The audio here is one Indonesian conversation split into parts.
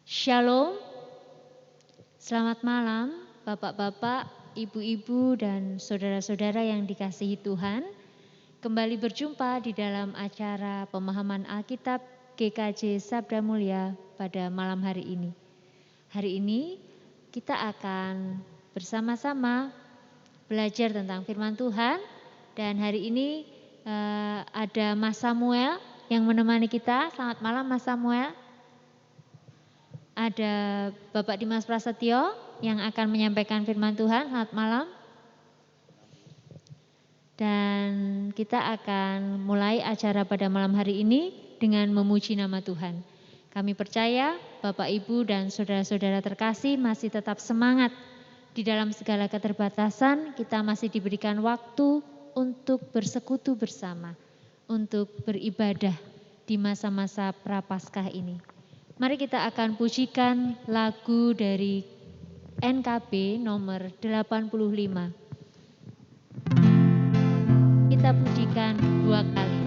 Shalom, selamat malam Bapak-bapak, Ibu-ibu dan saudara-saudara yang dikasihi Tuhan. Kembali berjumpa di dalam acara pemahaman Alkitab GKJ Sabda Mulia pada malam hari ini. Hari ini kita akan bersama-sama belajar tentang firman Tuhan dan hari ini ada Mas Samuel yang menemani kita. Selamat malam Mas Samuel. Ada Bapak Dimas Prasetyo yang akan menyampaikan firman Tuhan. Selamat malam. Dan kita akan mulai acara pada malam hari ini dengan memuji nama Tuhan. Kami percaya Bapak, Ibu, dan saudara-saudara terkasih masih tetap semangat. Di dalam segala keterbatasan kita masih diberikan waktu untuk bersekutu bersama, untuk beribadah di masa-masa Prapaskah ini. Mari kita akan pujikan lagu dari NKB nomor 85. Kita pujikan 2 kali.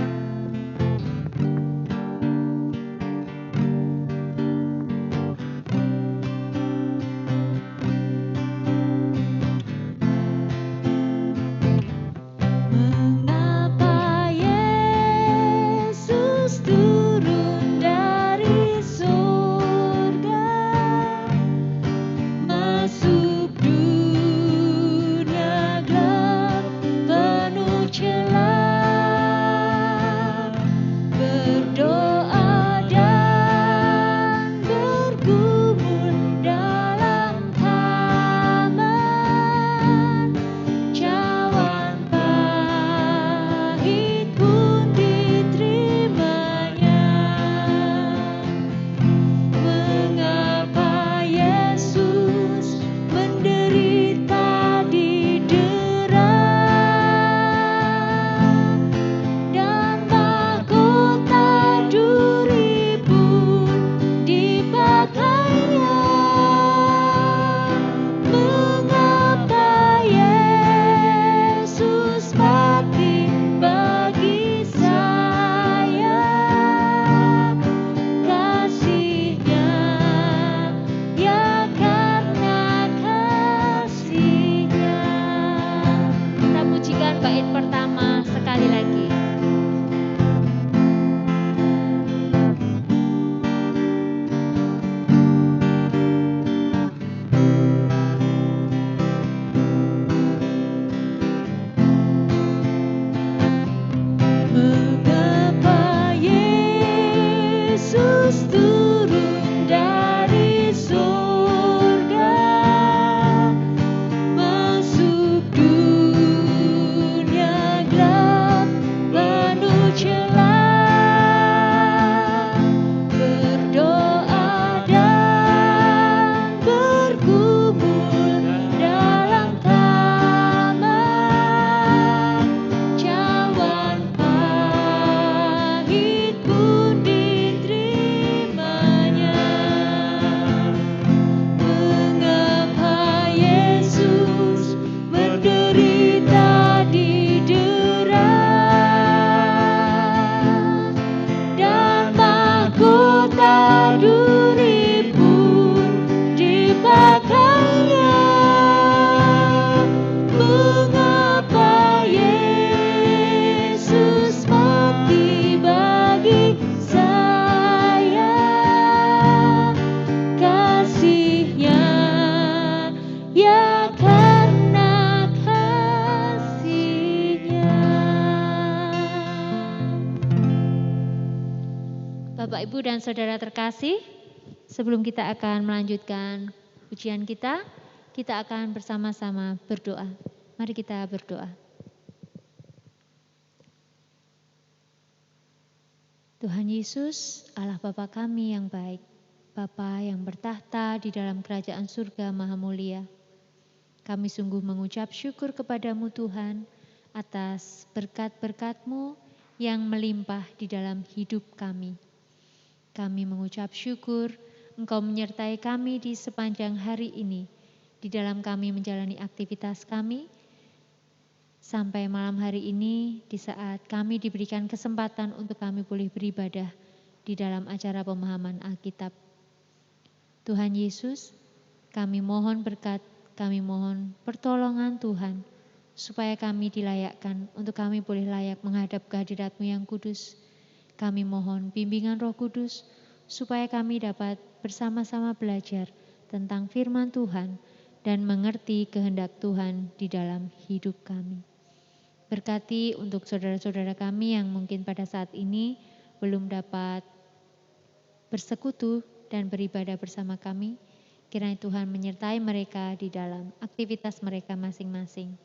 Mengapa Yesus turun dari surga, masuk dunia gelap penuh celah, berdoa dan bergumul dalam taman, cawan pahit pun diterimanya. Mengapa Yesus menderita didera dan mahkota duri pun dipakainya? Mengapa Yesus mati bagi saya? Kasih-Nya, ya karena kasih-Nya. Kita pujikan bait pertama sekali lagi. Mengapa Yesus turun dari surga, masuk dunia gelap penuh celah, berdoa dan bergumul dalam taman, cawan pahit pun diterimanya. Mengapa Yesus menderita didera dan mahkota duri pun dipakainya? Mengapa Yesus mati bagi saya? Kasih-Nya, ya karena kasih-Nya. Bapak, Ibu, dan saudara terkasih, sebelum kita akan melanjutkan pujian kita akan bersama-sama berdoa. Mari kita berdoa. Tuhan Yesus, Allah Bapa kami yang baik, Bapa yang bertahta di dalam kerajaan surga maha mulia. Kami sungguh mengucap syukur kepadamu Tuhan atas berkat-berkat-Mu yang melimpah di dalam hidup kami. Kami mengucap syukur Engkau menyertai kami di sepanjang hari ini, di dalam kami menjalani aktivitas kami, sampai malam hari ini di saat kami diberikan kesempatan untuk kami boleh beribadah di dalam acara pemahaman Alkitab. Tuhan Yesus, kami mohon berkat, kami mohon pertolongan Tuhan, supaya kami dilayakkan untuk kami boleh layak menghadap kehadirat-Mu yang kudus. Kami mohon bimbingan Roh Kudus, supaya kami dapat bersama-sama belajar tentang firman Tuhan dan mengerti kehendak Tuhan di dalam hidup kami. Berkati untuk saudara-saudara kami yang mungkin pada saat ini belum dapat bersekutu dan beribadah bersama kami. Kiranya Tuhan menyertai mereka di dalam aktivitas mereka masing-masing.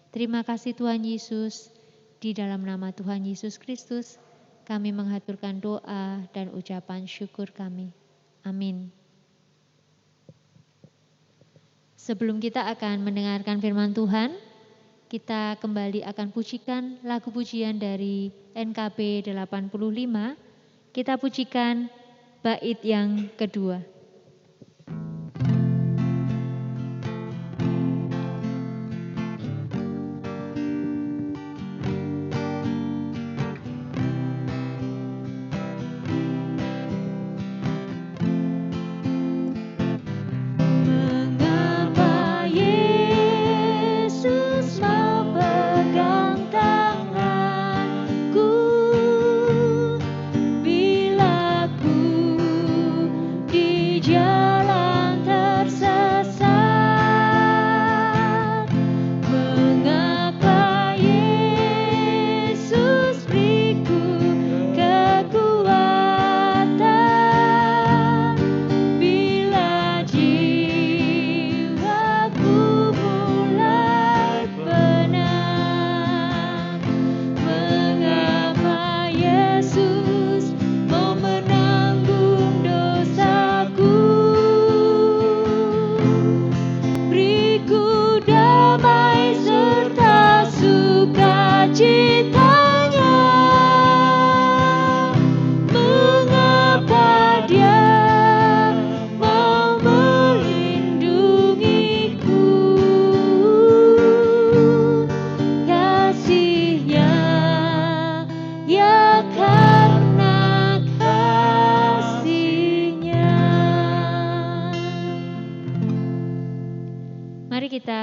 Terima kasih Tuhan Yesus, di dalam nama Tuhan Yesus Kristus, kami menghaturkan doa dan ucapan syukur kami. Amin. Sebelum kita akan mendengarkan firman Tuhan, kita kembali akan pujikan lagu pujian dari NKB 85. Kita pujikan bait yang kedua.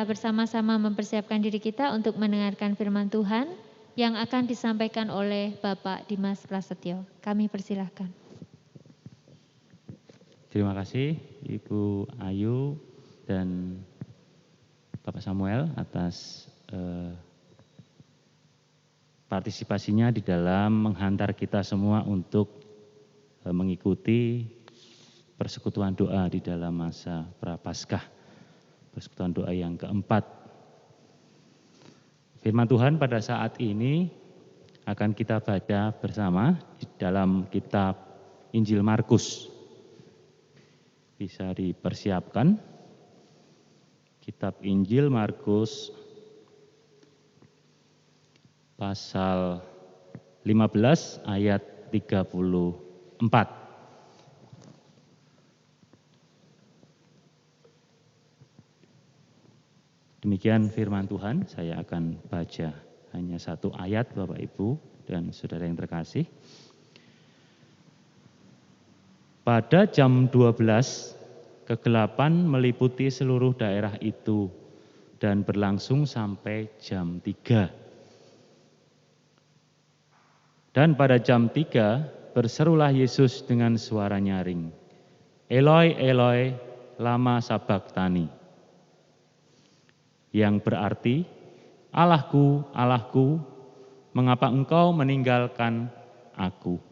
Bersama-sama mempersiapkan diri kita untuk mendengarkan firman Tuhan yang akan disampaikan oleh Bapak Dimas Prasetyo. Kami persilahkan. Terima kasih Ibu Ayu dan Bapak Samuel atas partisipasinya di dalam menghantar kita semua untuk mengikuti persekutuan doa di dalam masa Prapaskah. Persekutuan doa yang keempat. Firman Tuhan pada saat ini akan kita baca bersama di dalam kitab Injil Markus. Bisa dipersiapkan. Kitab Injil Markus pasal 15 ayat 34. Demikian firman Tuhan, saya akan baca hanya satu ayat Bapak Ibu dan saudara yang terkasih. Pada jam 12, kegelapan meliputi seluruh daerah itu dan berlangsung sampai jam 3. Dan pada jam 3, berserulah Yesus dengan suara nyaring, Eloi, Eloi, lama sabachthani. Yang berarti, Allahku, Allahku, mengapa engkau meninggalkan aku?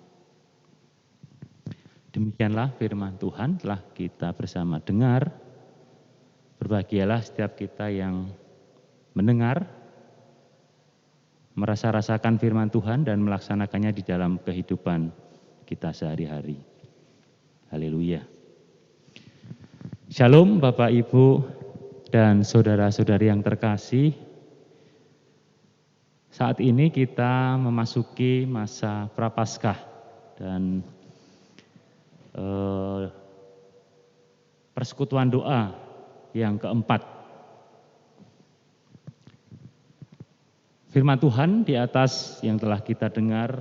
Demikianlah firman Tuhan telah kita bersama dengar. Berbahagialah setiap kita yang mendengar, merasa-rasakan firman Tuhan dan melaksanakannya di dalam kehidupan kita sehari-hari. Haleluya. Shalom Bapak Ibu dan saudara-saudari yang terkasih, saat ini kita memasuki masa Prapaskah dan persekutuan doa yang keempat. Firman Tuhan di atas yang telah kita dengar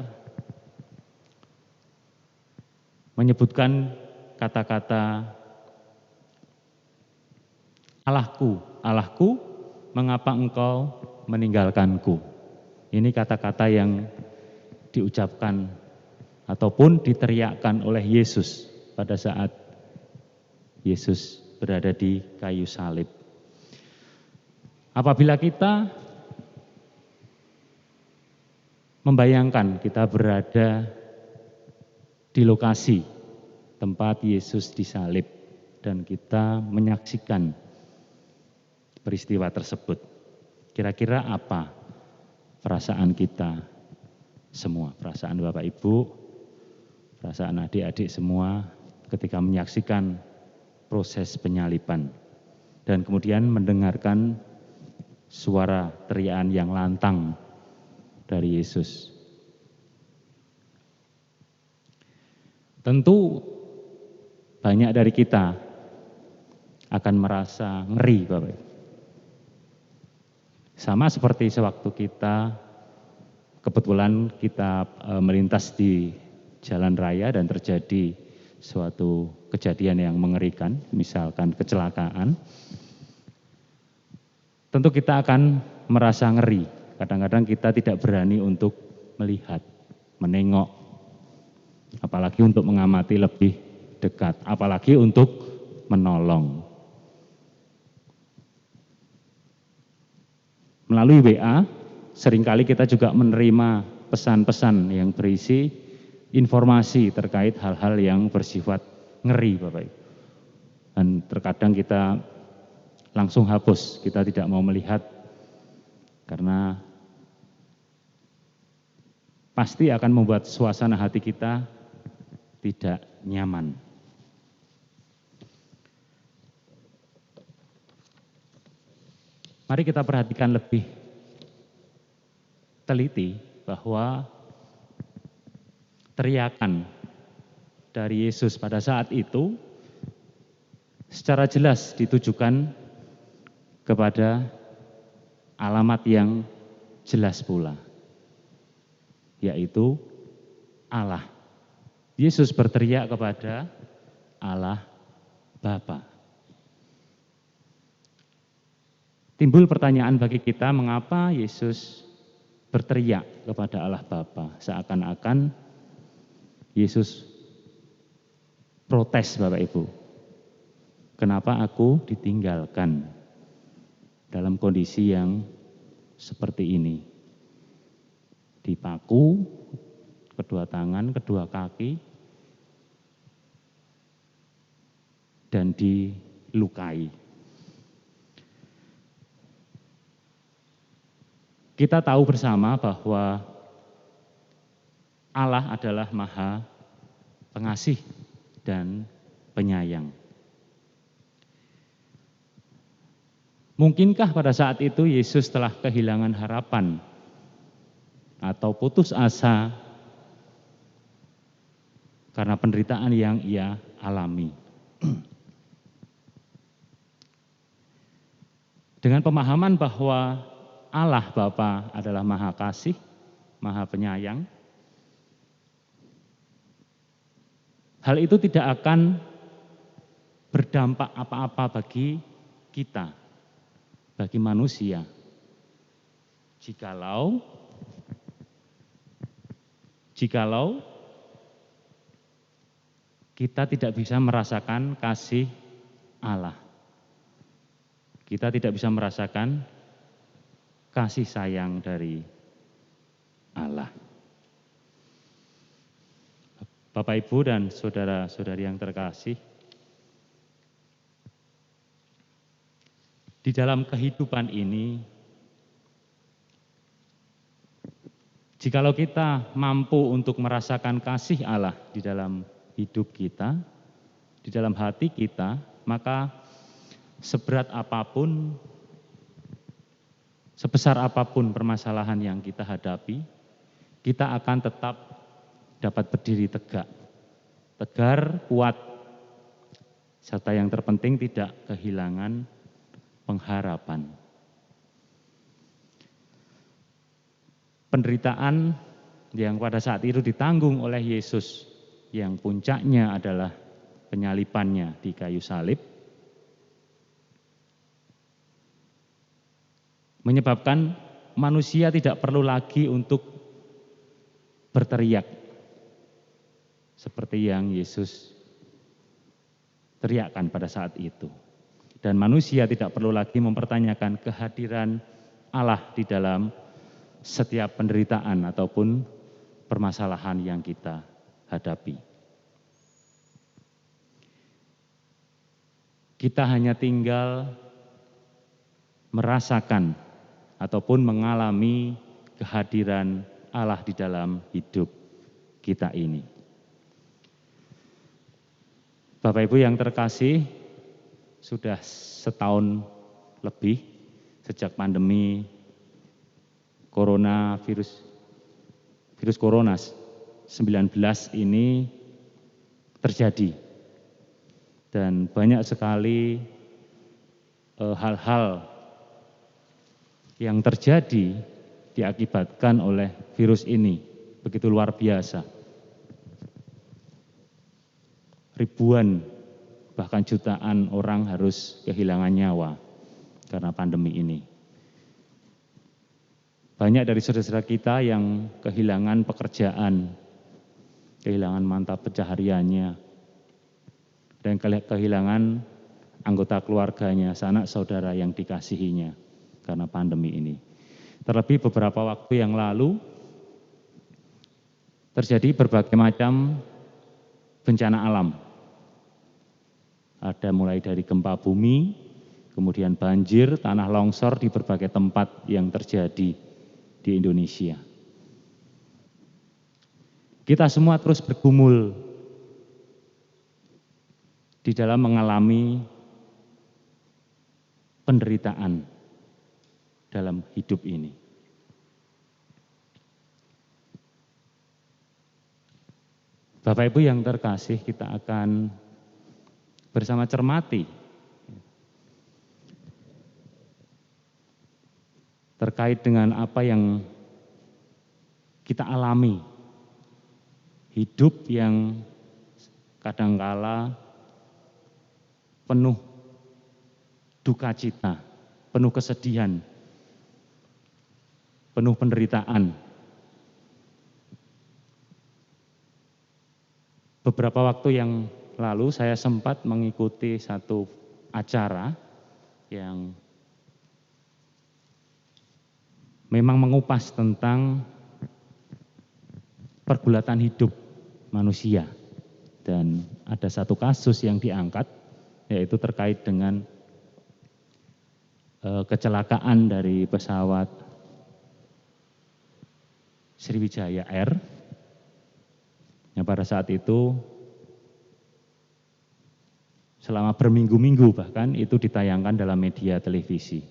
menyebutkan kata-kata Allahku, Allahku, mengapa engkau meninggalkanku? Ini kata-kata yang diucapkan ataupun diteriakkan oleh Yesus pada saat Yesus berada di kayu salib. Apabila kita membayangkan kita berada di lokasi tempat Yesus disalib dan kita menyaksikan peristiwa tersebut, kira-kira apa perasaan kita semua, perasaan Bapak Ibu, perasaan adik-adik semua ketika menyaksikan proses penyaliban dan kemudian mendengarkan suara teriakan yang lantang dari Yesus. Tentu banyak dari kita akan merasa ngeri, Bapak. Sama seperti sewaktu kita kebetulan kita melintas di jalan raya dan terjadi suatu kejadian yang mengerikan, misalkan kecelakaan. Tentu kita akan merasa ngeri. Kadang-kadang kita tidak berani untuk melihat, menengok, apalagi untuk mengamati lebih dekat, apalagi untuk menolong. Melalui WA, seringkali kita juga menerima pesan-pesan yang berisi informasi terkait hal-hal yang bersifat ngeri, Bapak Ibu. Dan terkadang kita langsung hapus, kita tidak mau melihat karena pasti akan membuat suasana hati kita tidak nyaman. Mari kita perhatikan lebih teliti bahwa teriakan dari Yesus pada saat itu secara jelas ditujukan kepada alamat yang jelas pula, yaitu Allah. Yesus berteriak kepada Allah Bapa. Timbul pertanyaan bagi kita, mengapa Yesus berteriak kepada Allah Bapa? Seakan-akan Yesus protes, Bapak Ibu. Kenapa aku ditinggalkan dalam kondisi yang seperti ini? Dipaku, kedua tangan, kedua kaki, dan dilukai. Kita tahu bersama bahwa Allah adalah Maha Pengasih dan Penyayang. Mungkinkah pada saat itu Yesus telah kehilangan harapan atau putus asa karena penderitaan yang ia alami? Dengan pemahaman bahwa Allah Bapa adalah Maha Kasih, Maha Penyayang, hal itu tidak akan berdampak apa-apa bagi kita, bagi manusia. Jikalau kita tidak bisa merasakan kasih Allah. Kita tidak bisa merasakan kasih sayang dari Allah. Bapak, Ibu, dan saudara-saudari yang terkasih, di dalam kehidupan ini, jikalau kita mampu untuk merasakan kasih Allah di dalam hidup kita, di dalam hati kita, maka seberat apapun, sebesar apapun permasalahan yang kita hadapi, kita akan tetap dapat berdiri tegak, tegar, kuat, serta yang terpenting tidak kehilangan pengharapan. Penderitaan yang pada saat itu ditanggung oleh Yesus, yang puncaknya adalah penyalibannya di kayu salib, menyebabkan manusia tidak perlu lagi untuk berteriak seperti yang Yesus teriakkan pada saat itu. Dan manusia tidak perlu lagi mempertanyakan kehadiran Allah di dalam setiap penderitaan ataupun permasalahan yang kita hadapi. Kita hanya tinggal merasakan ataupun mengalami kehadiran Allah di dalam hidup kita ini. Bapak Ibu yang terkasih, sudah setahun lebih sejak pandemi virus corona 19 ini terjadi. Dan banyak sekali hal-hal yang terjadi diakibatkan oleh virus ini, begitu luar biasa. Ribuan, bahkan jutaan orang harus kehilangan nyawa karena pandemi ini. Banyak dari saudara-saudara kita yang kehilangan pekerjaan, kehilangan mata pencahariannya, dan kehilangan anggota keluarganya, sanak saudara yang dikasihinya karena pandemi ini. Terlebih beberapa waktu yang lalu terjadi berbagai macam bencana alam. Ada mulai dari gempa bumi, kemudian banjir, tanah longsor di berbagai tempat yang terjadi di Indonesia. Kita semua terus bergumul di dalam mengalami penderitaan dalam hidup ini. Bapak Ibu yang terkasih, kita akan bersama cermati terkait dengan apa yang kita alami. Hidup yang kadangkala penuh duka cita, penuh kesedihan, penuh penderitaan. Beberapa waktu yang lalu saya sempat mengikuti satu acara yang memang mengupas tentang pergulatan hidup manusia. Dan ada satu kasus yang diangkat, yaitu terkait dengan kecelakaan dari pesawat Sriwijaya Air, yang pada saat itu selama berminggu-minggu bahkan itu ditayangkan dalam media televisi.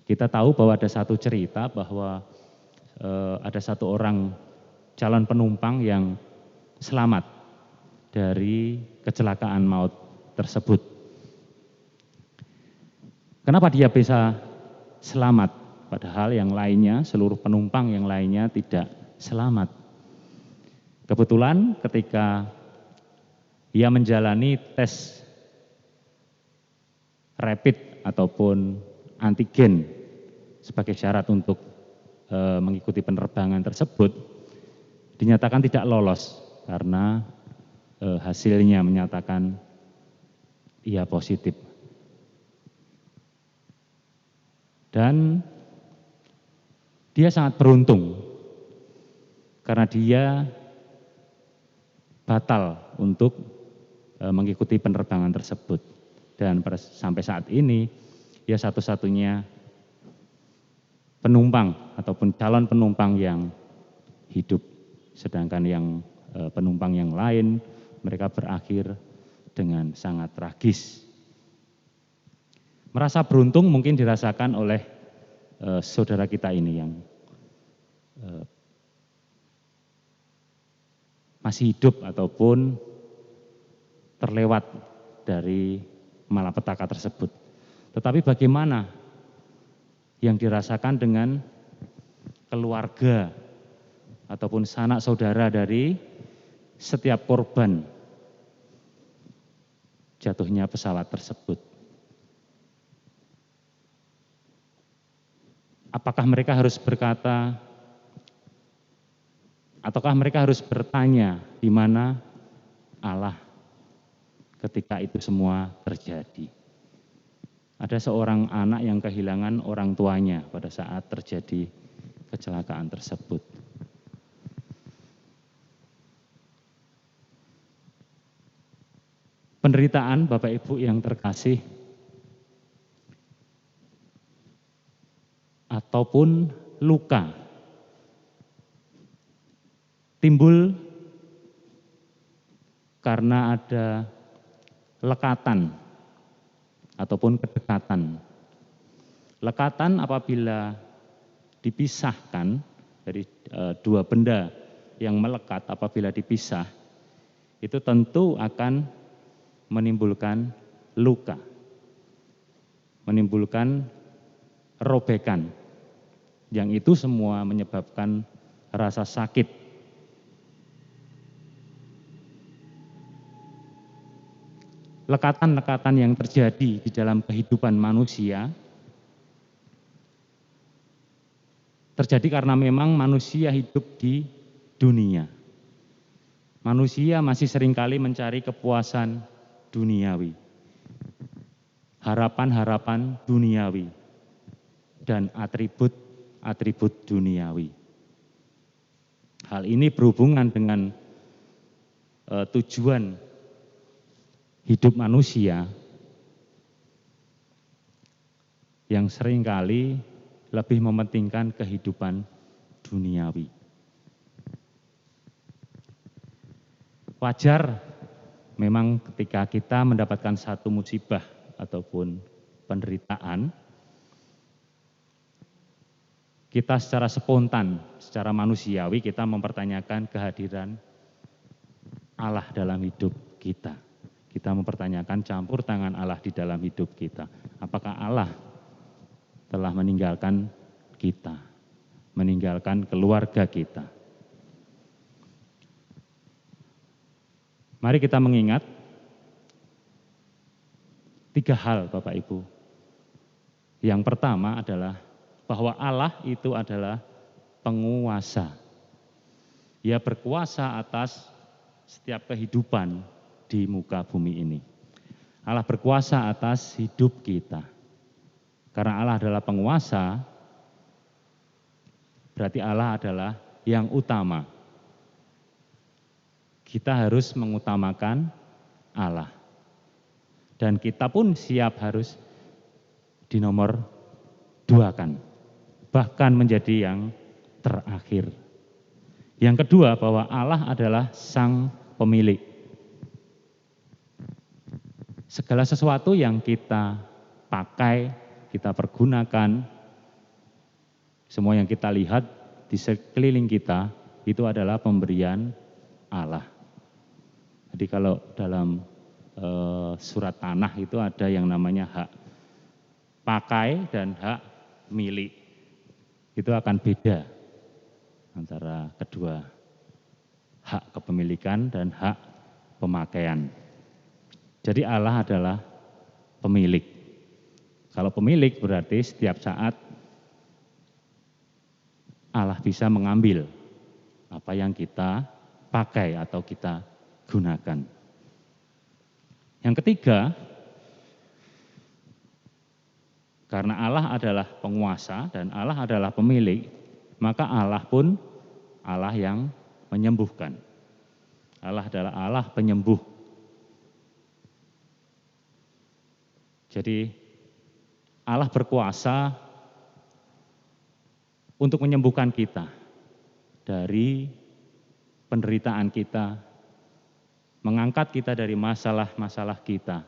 Kita tahu bahwa ada satu cerita bahwa ada satu orang calon penumpang yang selamat dari kecelakaan maut tersebut. Kenapa dia bisa selamat, padahal yang lainnya, seluruh penumpang yang lainnya tidak selamat? Kebetulan ketika ia menjalani tes rapid ataupun antigen sebagai syarat untuk mengikuti penerbangan tersebut, dinyatakan tidak lolos karena hasilnya menyatakan ia positif. Dan dia sangat beruntung karena dia batal untuk mengikuti penerbangan tersebut. Dan sampai saat ini ia satu-satunya penumpang ataupun calon penumpang yang hidup. Sedangkan yang penumpang yang lain mereka berakhir dengan sangat tragis. Merasa beruntung mungkin dirasakan oleh saudara kita ini yang masih hidup ataupun terlewat dari malapetaka tersebut. Tetapi bagaimana yang dirasakan dengan keluarga ataupun sanak saudara dari setiap korban jatuhnya pesawat tersebut? Apakah mereka harus berkata, ataukah mereka harus bertanya di mana Allah ketika itu semua terjadi? Ada seorang anak yang kehilangan orang tuanya pada saat terjadi kecelakaan tersebut. Penderitaan Bapak Ibu yang terkasih, ataupun luka, timbul karena ada lekatan ataupun kedekatan. Lekatan apabila dipisahkan dari dua benda yang melekat, apabila dipisah, itu tentu akan menimbulkan luka, menimbulkan robekan, yang itu semua menyebabkan rasa sakit. Lekatan-lekatan yang terjadi di dalam kehidupan manusia terjadi karena memang manusia hidup di dunia. Manusia masih seringkali mencari kepuasan duniawi, harapan-harapan duniawi, dan atribut-atribut duniawi. Hal ini berhubungan dengan tujuan hidup manusia yang seringkali lebih mementingkan kehidupan duniawi. Wajar memang ketika kita mendapatkan satu musibah ataupun penderitaan, kita secara spontan, secara manusiawi kita mempertanyakan kehadiran Allah dalam hidup kita. Kita mempertanyakan campur tangan Allah di dalam hidup kita. Apakah Allah telah meninggalkan kita, meninggalkan keluarga kita? Mari kita mengingat 3 hal Bapak Ibu. Yang pertama adalah bahwa Allah itu adalah penguasa. Ia berkuasa atas setiap kehidupan di muka bumi ini. Allah berkuasa atas hidup kita. Karena Allah adalah penguasa, berarti Allah adalah yang utama. Kita harus mengutamakan Allah. Dan kita pun siap harus dinomor 2-kan. Bahkan menjadi yang terakhir. Yang kedua, bahwa Allah adalah sang pemilik. Segala sesuatu yang kita pakai, kita pergunakan, semua yang kita lihat di sekeliling kita, itu adalah pemberian Allah. Jadi kalau dalam surat tanah itu ada yang namanya hak pakai dan hak milik. Itu akan beda antara kedua, hak kepemilikan dan hak pemakaian. Jadi Allah adalah pemilik. Kalau pemilik berarti setiap saat Allah bisa mengambil apa yang kita pakai atau kita gunakan. Yang ketiga, karena Allah adalah penguasa dan Allah adalah pemilik, maka Allah pun Allah yang menyembuhkan. Allah adalah Allah penyembuh. Jadi Allah berkuasa untuk menyembuhkan kita dari penderitaan kita, mengangkat kita dari masalah-masalah kita.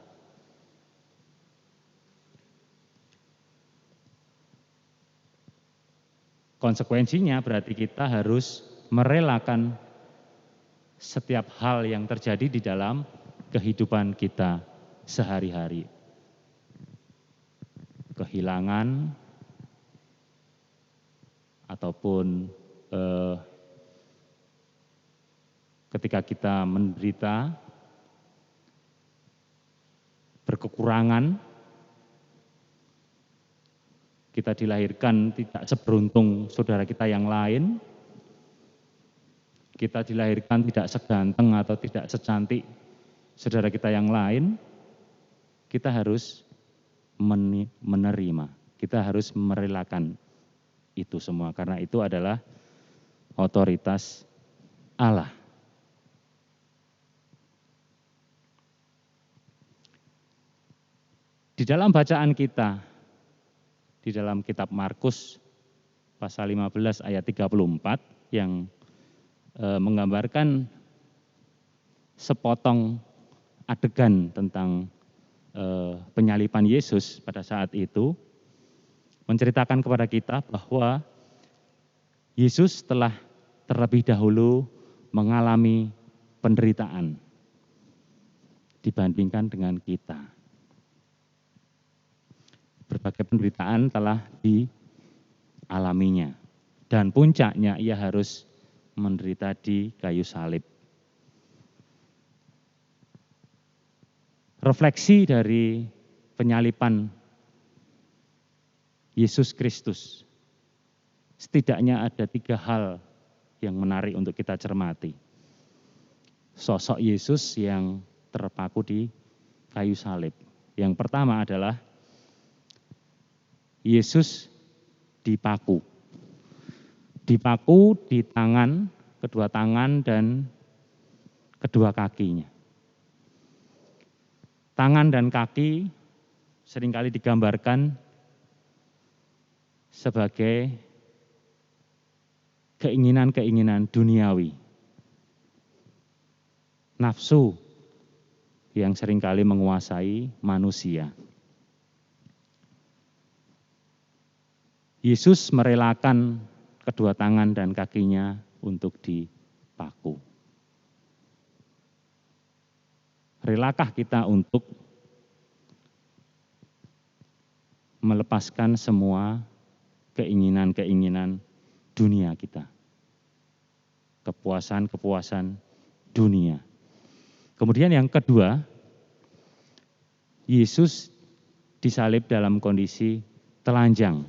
Konsekuensinya berarti kita harus merelakan setiap hal yang terjadi di dalam kehidupan kita sehari-hari. Kehilangan ataupun ketika kita menderita, berkekurangan, Kita dilahirkan tidak seberuntung saudara kita yang lain. Kita dilahirkan tidak seganteng atau tidak secantik saudara kita yang lain. Kita harus menerima. Kita harus merelakan itu semua. Karena itu adalah otoritas Allah. Di dalam bacaan kita, di dalam kitab Markus pasal 15 ayat 34 yang menggambarkan sepotong adegan tentang penyaliban Yesus pada saat itu, menceritakan kepada kita bahwa Yesus telah terlebih dahulu mengalami penderitaan dibandingkan dengan kita. Berbagai penderitaan telah dialaminya. Dan puncaknya ia harus menderita di kayu salib. Refleksi dari penyaliban Yesus Kristus. Setidaknya ada 3 hal yang menarik untuk kita cermati. Sosok Yesus yang terpaku di kayu salib. Yang pertama adalah Yesus dipaku. Dipaku di tangan, kedua tangan dan kedua kakinya. Tangan dan kaki seringkali digambarkan sebagai keinginan-keinginan duniawi. Nafsu yang seringkali menguasai manusia. Yesus merelakan kedua tangan dan kakinya untuk dipaku. Relakah kita untuk melepaskan semua keinginan-keinginan dunia kita? Kepuasan-kepuasan dunia. Kemudian yang kedua, Yesus disalib dalam kondisi telanjang.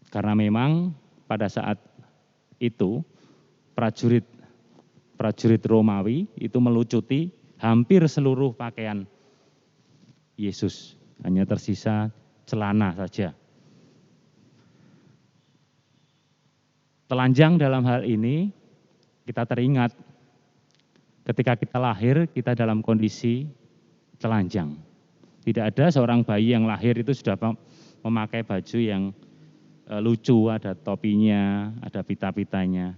Karena memang pada saat itu prajurit Romawi itu melucuti hampir seluruh pakaian Yesus. Hanya tersisa celana saja. Telanjang dalam hal ini kita teringat ketika kita lahir kita dalam kondisi telanjang. Tidak ada seorang bayi yang lahir itu sudah memakai baju yang lucu, ada topinya, ada pita-pitanya.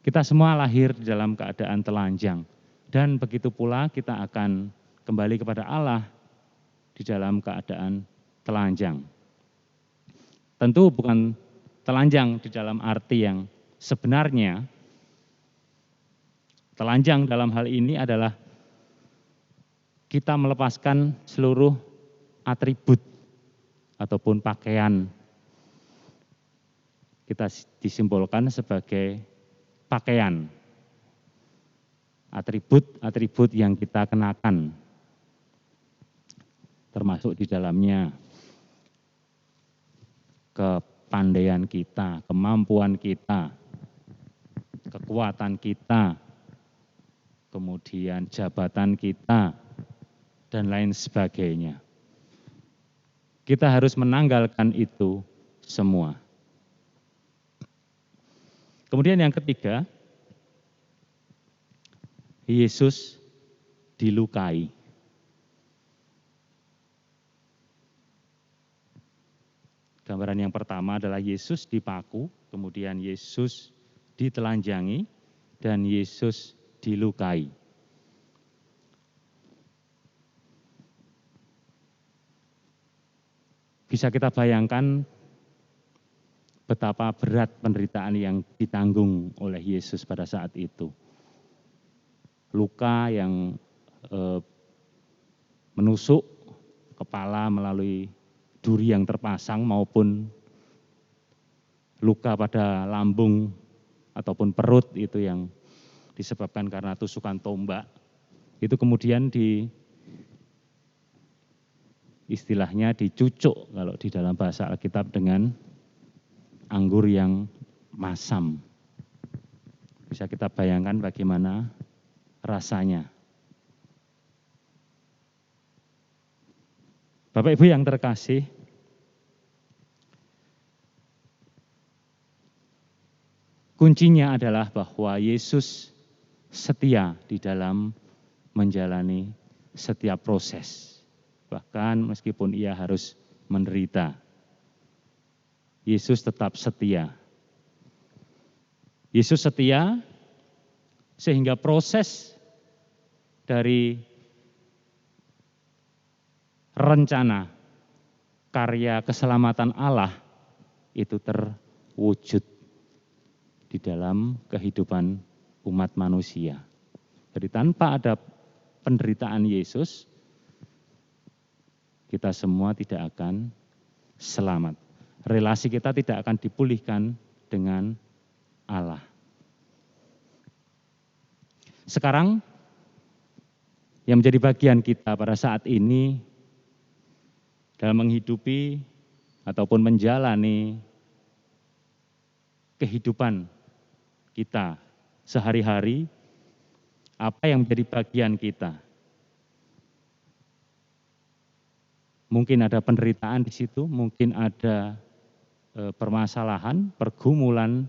Kita semua lahir di dalam keadaan telanjang. Dan begitu pula kita akan kembali kepada Allah di dalam keadaan telanjang. Tentu bukan telanjang di dalam arti yang sebenarnya. Telanjang dalam hal ini adalah kita melepaskan seluruh atribut ataupun pakaian. Kita disimbolkan sebagai pakaian. Atribut-atribut yang kita kenakan. Termasuk di dalamnya kepandaian kita, kemampuan kita, kekuatan kita, kemudian jabatan kita, dan lain sebagainya. Kita harus menanggalkan itu semua. Kemudian yang ketiga, Yesus dilukai. Gambaran yang pertama adalah Yesus dipaku, kemudian Yesus ditelanjangi, dan Yesus dilukai. Bisa kita bayangkan betapa berat penderitaan yang ditanggung oleh Yesus pada saat itu. Luka yang menusuk kepala melalui duri yang terpasang maupun luka pada lambung ataupun perut itu yang disebabkan karena tusukan tombak. Itu kemudian istilahnya dicucuk kalau di dalam bahasa Alkitab dengan anggur yang masam. Bisa kita bayangkan bagaimana rasanya. Bapak Ibu yang terkasih, kuncinya adalah bahwa Yesus setia di dalam menjalani setiap proses. Bahkan meskipun ia harus menderita, Yesus tetap setia. Yesus setia sehingga proses dari rencana karya keselamatan Allah itu terwujud di dalam kehidupan umat manusia. Jadi tanpa ada penderitaan Yesus, kita semua tidak akan selamat. Relasi kita tidak akan dipulihkan dengan Allah. Sekarang yang menjadi bagian kita pada saat ini dalam menghidupi ataupun menjalani kehidupan kita sehari-hari, apa yang menjadi bagian kita? Mungkin ada penderitaan di situ, mungkin ada permasalahan, pergumulan.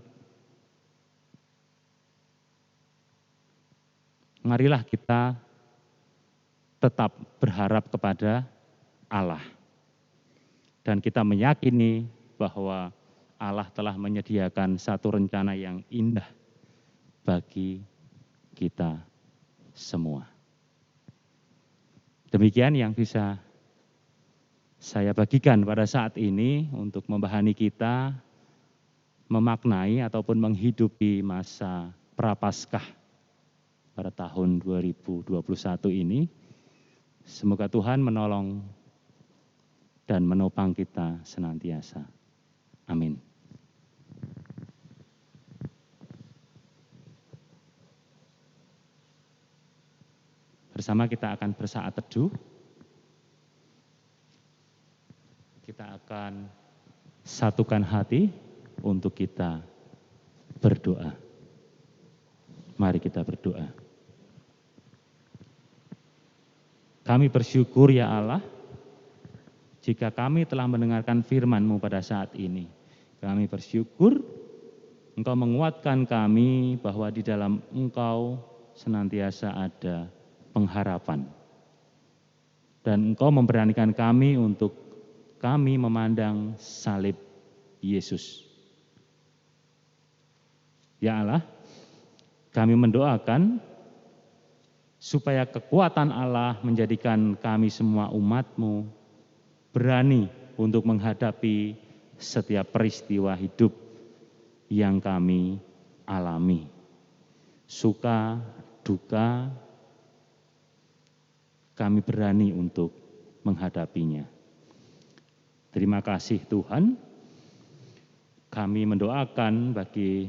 Marilah kita tetap berharap kepada Allah. Dan kita meyakini bahwa Allah telah menyediakan satu rencana yang indah bagi kita semua. Demikian yang bisa saya bagikan pada saat ini untuk membahani kita memaknai ataupun menghidupi masa Prapaskah pada tahun 2021 ini. Semoga Tuhan menolong dan menopang kita senantiasa. Amin. Bersama kita akan bersaat teduh. Kita akan satukan hati untuk kita berdoa. Mari kita berdoa. Kami bersyukur ya Allah, jika kami telah mendengarkan firman-Mu pada saat ini. Kami bersyukur Engkau menguatkan kami bahwa di dalam Engkau senantiasa ada pengharapan. Dan Engkau memberanikan kami untuk kami memandang salib Yesus. Ya Allah, kami mendoakan supaya kekuatan Allah menjadikan kami semua umat-Mu berani untuk menghadapi setiap peristiwa hidup yang kami alami. Suka, duka, kami berani untuk menghadapinya. Terima kasih Tuhan, kami mendoakan bagi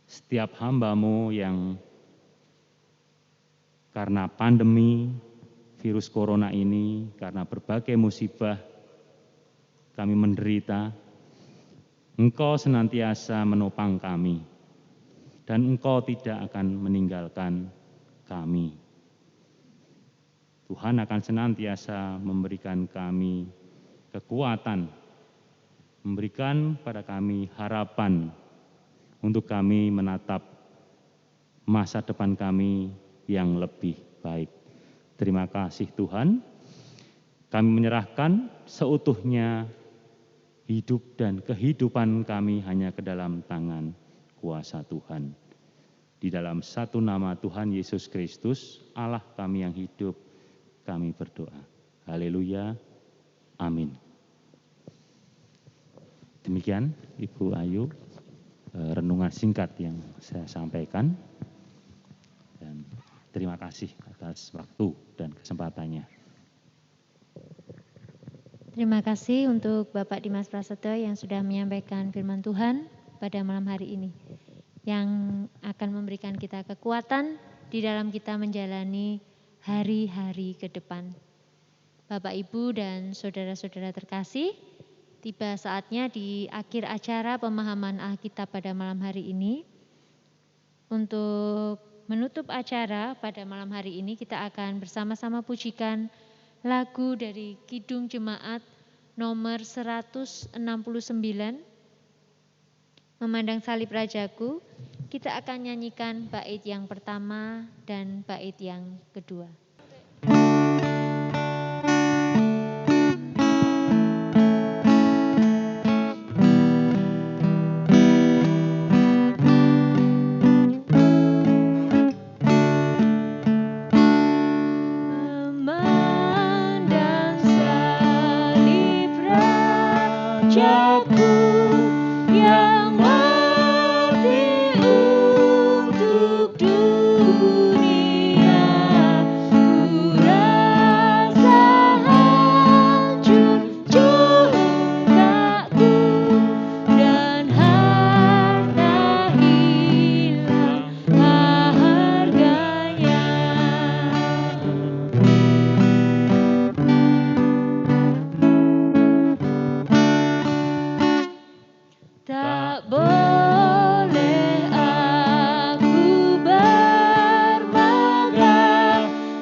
setiap hamba-Mu yang karena pandemi virus corona ini, karena berbagai musibah kami menderita, Engkau senantiasa menopang kami, dan Engkau tidak akan meninggalkan kami. Tuhan akan senantiasa memberikan kami kekuatan, memberikan pada kami harapan untuk kami menatap masa depan kami yang lebih baik. Terima kasih Tuhan, kami menyerahkan seutuhnya hidup dan kehidupan kami hanya ke dalam tangan kuasa Tuhan. Di dalam satu nama Tuhan Yesus Kristus, Allah kami yang hidup, kami berdoa. Haleluya, amin. Demikian Ibu Ayu, renungan singkat yang saya sampaikan. Dan terima kasih atas waktu dan kesempatannya. Terima kasih untuk Bapak Dimas Prasetyo yang sudah menyampaikan firman Tuhan pada malam hari ini, yang akan memberikan kita kekuatan di dalam kita menjalani hari-hari ke depan. Bapak, Ibu, dan saudara-saudara terkasih, tiba saatnya di akhir acara pemahaman Alkitab pada malam hari ini. Untuk menutup acara pada malam hari ini, kita akan bersama-sama pujikan lagu dari Kidung Jemaat nomor 169, Memandang Salib Rajaku. Kita akan nyanyikan bait yang pertama dan bait yang kedua. Memandang salib Rajaku yang mati untuk dunia, ku rasa hancur congkakku dan harta hilang harganya. Tak boleh aku bermegah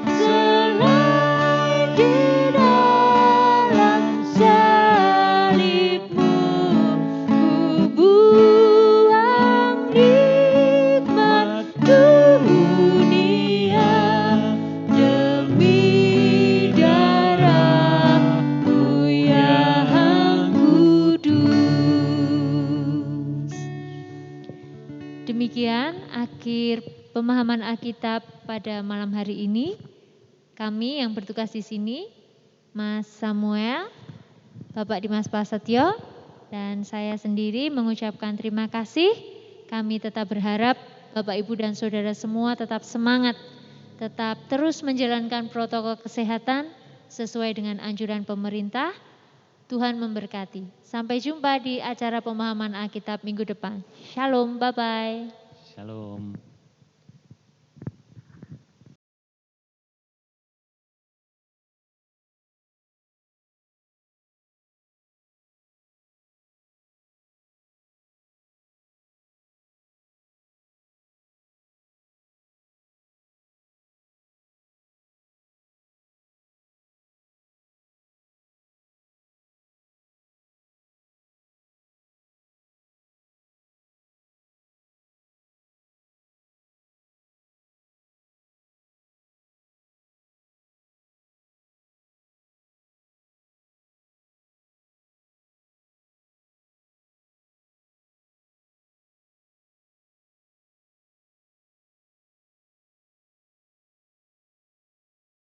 selain di dalam salib-Mu. Ku buang nikmat dunia demi darah-Mu yang kudus. Demikian akhir pemahaman Alkitab pada malam hari ini. Kami yang bertugas di sini, Mas Samuel, Bapak Dimas Prasetyo, dan saya sendiri mengucapkan terima kasih. Kami tetap berharap Bapak, Ibu, dan Saudara semua tetap semangat, tetap terus menjalankan protokol kesehatan sesuai dengan anjuran pemerintah. Tuhan memberkati. Sampai jumpa di acara pemahaman Alkitab minggu depan. Shalom, bye-bye. Shalom.